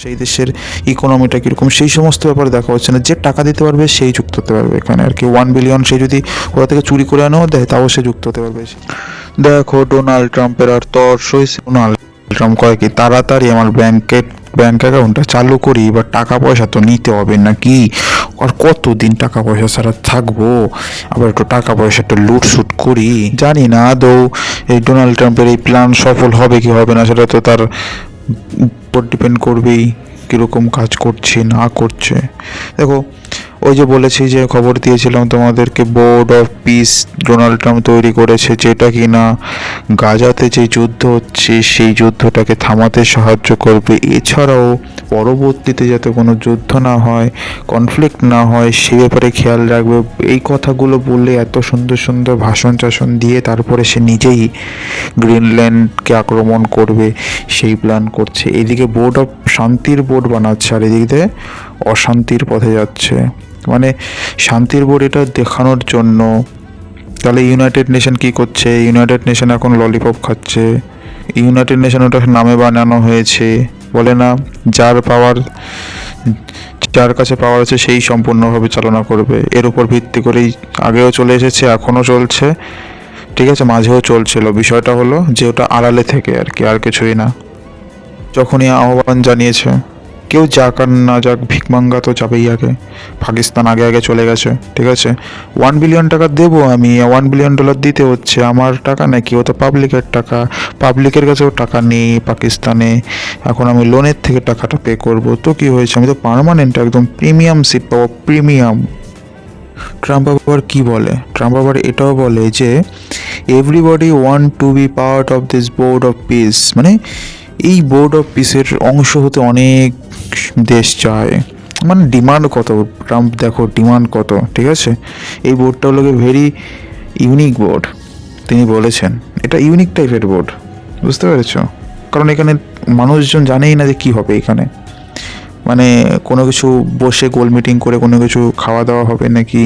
সেই দেশের ইকোনমিটা কীরকম সেই সমস্ত ব্যাপারে দেখা হচ্ছে না। যে টাকা দিতে পারবে সেই যুক্ত হতে পারবে এখানে আর কি। 1 বিলিয়ন সে যদি কোথা থেকে চুরি করে আনেও দেয় তাও সে যুক্ত হতে পারবে। দেখো ডোনাল্ড ট্রাম্পের আর তর্স হয়েছে। ডোনাল্ড ট্রাম্প কয় কি তাড়াতাড়ি আমার ব্যাংক অ্যাকাউন্টটা চালু করি, বা টাকা পয়সা তো নিতে হবে নাকি, আর কতদিন টাকা পয়সা ছাড়া থাকবো, আবার একটু টাকা পয়সা একটু লুটশুট করি। জানি না আদৌ এই ডোনাল্ড ট্রাম্পের এই প্ল্যান সফল হবে কি হবে না, সেটা তো তার উপর ডিপেন্ড করবেই কীরকম কাজ করছে না করছে। দেখো ওই যে বলেছি যে খবর দিয়েছিলাম তোমাদেরকে, board of piece Donald Trump তৈরি করেছে, যেটা কি না গাজাতে যে যুদ্ধ হচ্ছে সেই যুদ্ধটাকে থামাতে সাহায্য করবে। এছাড়াও পরবর্তীতে যাতে কোনো যুদ্ধ না হয়, কনফ্লিক্ট না হয়, সে ব্যাপারে খেয়াল রাখবে। এই কথাগুলো বললে এত সুন্দর সুন্দর ভাষণ টাষণ দিয়ে তারপরে সে নিজেই গ্রিনল্যান্ডকে আক্রমণ করবে সেই প্ল্যান করছে। এদিকে বোর্ড অফ শান্তির বোর্ড বানাচ্ছে, আর এদিক দিয়ে অশান্তির পথে যাচ্ছে। মানে শান্তির বোর্ড এটা দেখানোর জন্য। তাহলে ইউনাইটেড নেশন কি করছে? ইউনাইটেড নেশন এখন ললিপপ খাচ্ছে। ইউনাইটেড নেশন ওটা নামে বানানো হয়েছে, বলে না যার কাছে পাওয়ার আছে সেই সম্পূর্ণভাবে চালনা করবে। এর উপর ভিত্তি করেই আগেও চলে এসেছে, এখনও চলছে, ঠিক আছে, মাঝেও চলছিল। বিষয়টা হলো যে ওটা আড়ালে থেকে আর কি, আর কিছুই না। যখনই আহ্বান জানিয়েছে, কেউ যাক আর না যাক ভিকমাঙ্গা তো যাবেই আগে। পাকিস্তান আগে আগে চলে গেছে, ঠিক আছে। 1 বিলিয়ন টাকা দেবো আমি, $1 বিলিয়ন দিতে হচ্ছে, আমার টাকা নাকি, ও তো পাবলিকের টাকা। পাবলিকের কাছেও টাকা নেই পাকিস্তানে, এখন আমি লোনের থেকে টাকাটা পে করব। তো কি হয়েছে, আমি তো পার্মানেন্ট একদম প্রিমিয়াম সিট পাবো, প্রিমিয়াম। ট্রাম্প আবার কি বলে? ট্রাম্প আবার এটাও বলে যে everybody want to be part of this board of peace, মানে এই বোর্ড অফ পিসের অংশ হতে অনেক দেশ চায়। মানে ডিমান্ড কত ট্রাম্প, দেখো ডিমান্ড কত, ঠিক আছে। এই বোর্ডটা হলো ভেরি ইউনিক বোর্ড, তিনি বলেছেন এটা ইউনিক টাইপের বোর্ড, বুঝতে পেরেছো? কারণ এখানে মানুষজন জানেই না যে কী হবে এখানে। মানে কোনো কিছু বসে গোল মিটিং করে কোনো কিছু খাওয়া দাওয়া হবে নাকি।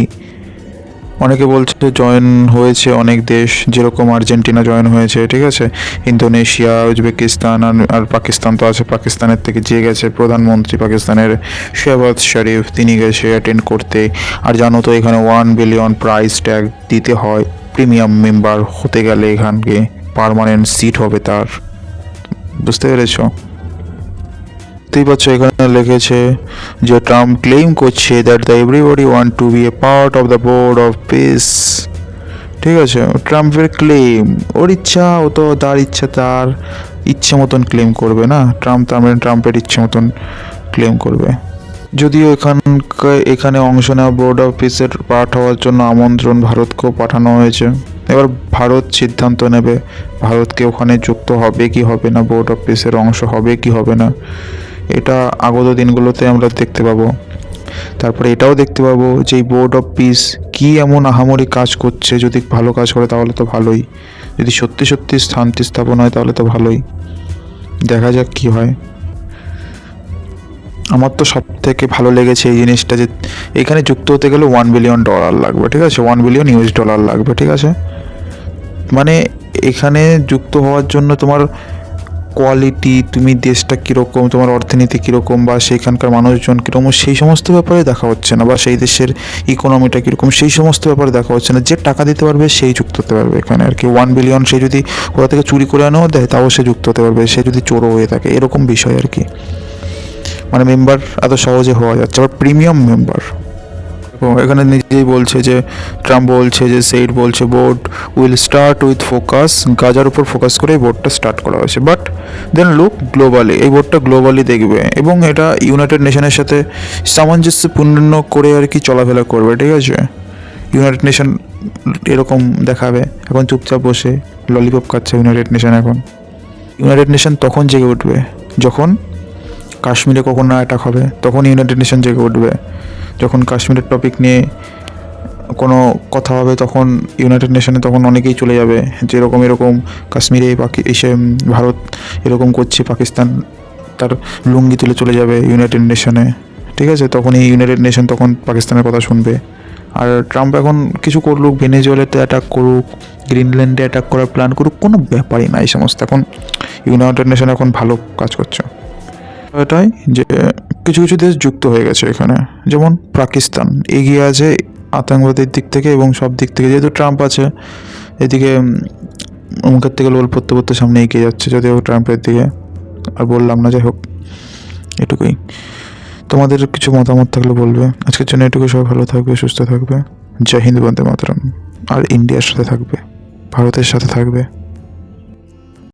অনেকে বলছে জয়েন হয়েছে অনেক দেশ, যেরকম আর্জেন্টিনা জয়েন হয়েছে, ঠিক আছে, ইন্দোনেশিয়া, উজবেকিস্তান, আর পাকিস্তান তো আছে। পাকিস্তানের থেকে যে গেছে প্রধানমন্ত্রী পাকিস্তানের শেহবাজ শরীফ, তিনি গেছে অ্যাটেন্ড করতে। আর জানো তো এখানে 1 বিলিয়ন প্রাইস ট্যাগ দিতে হয় প্রিমিয়াম মেম্বার হতে গেলে, এখানকে পার্মানেন্ট সিট হবে তার, বুঝতে পেরেছো? পাচ্ছ এখানে লিখেছে যে ট্রাম্প ক্লেম করছে that the everybody want to be a part of the board of peace, ঠিক আছে। ট্রাম্পের ক্লেম, ওর ইচ্ছা, ও তো তার ইচ্ছা, তার ইচ্ছে মতন ক্লেম করবে না। ট্রাম্পের ইচ্ছে মতন ক্লেম করবে। যদিও এখানে অংশ নেওয়া বোর্ড অফ পিসের পার্ট হওয়ার জন্য আমন্ত্রণ ভারতকেও পাঠানো হয়েছে। এবার ভারত সিদ্ধান্ত নেবে ভারতকে ওখানে যুক্ত হবে কি হবে না, বোর্ড অফ পিসের অংশ হবে কি হবে না। এটা আগত দিনগুলোতে আমরা দেখতে পাবো। তারপরে এটাও দেখতে পাবো যে এই বোর্ড অফ পিস কী এমন আহামরি কাজ করছে। যদি ভালো কাজ করে তাহলে তো ভালোই, যদি সত্যি সত্যি শান্তি স্থাপন হয় তাহলে তো ভালোই। দেখা যাক কি হয়। আমার তো সব থেকে ভালো লেগেছে এই জিনিসটা যে এখানে যুক্ত হতে গেলে $1 বিলিয়ন লাগবে, ঠিক আছে, $1 বিলিয়ন লাগবে, ঠিক আছে। মানে এখানে যুক্ত হওয়ার জন্য তোমার কোয়ালিটি, তুমি দেশটা কীরকম, তোমার অর্থনীতি কীরকম, বা সেইখানকার মানুষজন কীরকম, সেই সমস্ত ব্যাপারে দেখা হচ্ছে না, বা সেই দেশের ইকোনমিটা কীরকম সেই সমস্ত ব্যাপারে দেখা হচ্ছে না। যে টাকা দিতে পারবে সেই যুক্ত হতে পারবে এখানে আর কি। 1 বিলিয়ন সে যদি কোথা থেকে চুরি করে আনেও দেয় তাও সে যুক্ত হতে পারবে, সে যদি চোরও হয়ে থাকে, এরকম বিষয় আর কি। মানে মেম্বার এত সহজে হওয়া যাচ্ছে, আবার প্রিমিয়াম মেম্বার। এখানে নিজেই বলছে যে ট্রাম্প বলছে যে সেইড বলছে board will start with focus, গাজার উপর ফোকাস করে এই বোর্ডটা স্টার্ট করা হয়েছে। বাট দেন লুক গ্লোবালি, এই বোর্ডটা গ্লোবালি দেখবে এবং এটা ইউনাইটেড নেশনের সাথে সামঞ্জস্যপূর্ণ করে আর কি চলাফেরা করবে, ঠিক আছে। ইউনাইটেড নেশন এরকম দেখাবে, এখন চুপচাপ বসে ললিপপ খাচ্ছে ইউনাইটেড নেশন। এখন ইউনাইটেড নেশন তখন জেগে উঠবে যখন কাশ্মীরে কখনো অ্যাটাক হবে, তখন ইউনাইটেড নেশন জেগে উঠবে। যখন কাশ্মীরের টপিক নিয়ে কোনো কথা হবে তখন ইউনাইটেড নেশনে তখন অনেকেই চলে যাবে, যেরকম এরকম কাশ্মীরে এসে ভারত এরকম করছে, পাকিস্তান তার লুঙ্গি তুলে চলে যাবে ইউনাইটেড নেশনে, ঠিক আছে। তখন এই ইউনাইটেড নেশন তখন পাকিস্তানের কথা শুনবে। আর ট্রাম্প এখন কিছু করলুক, ভেনেজুয়েলাতে অ্যাটাক করুক, গ্রিনল্যান্ডে অ্যাটাক করার প্ল্যান করুক, কোনো ব্যাপারই না এই সমস্ত। এখন ইউনাইটেড নেশন এখন ভালো কাজ করছে। এটাই যে কিছু কিছু দেশ যুক্ত হয়ে গেছে এখানে, যেমন পাকিস্তান এগিয়ে আছে আতঙ্কবাদের দিক থেকে এবং সব দিক থেকে, যেহেতু ট্রাম্প আছে এদিকে মুখের থেকে লোল পড়তে পড়তে সামনে এগিয়ে যাচ্ছে, যদিও ট্রাম্পের দিকে। আর বললাম না, যাই হোক, এটুকুই। তোমাদের কিছু মতামত থাকলে বলবে। আজকের জন্য এটুকু, সবাই ভালো থাকবে, সুস্থ থাকবে। জয় হিন্দ, বন্দে মাতরম। আর ইন্ডিয়ার সাথে থাকবে, ভারতের সাথে থাকবে।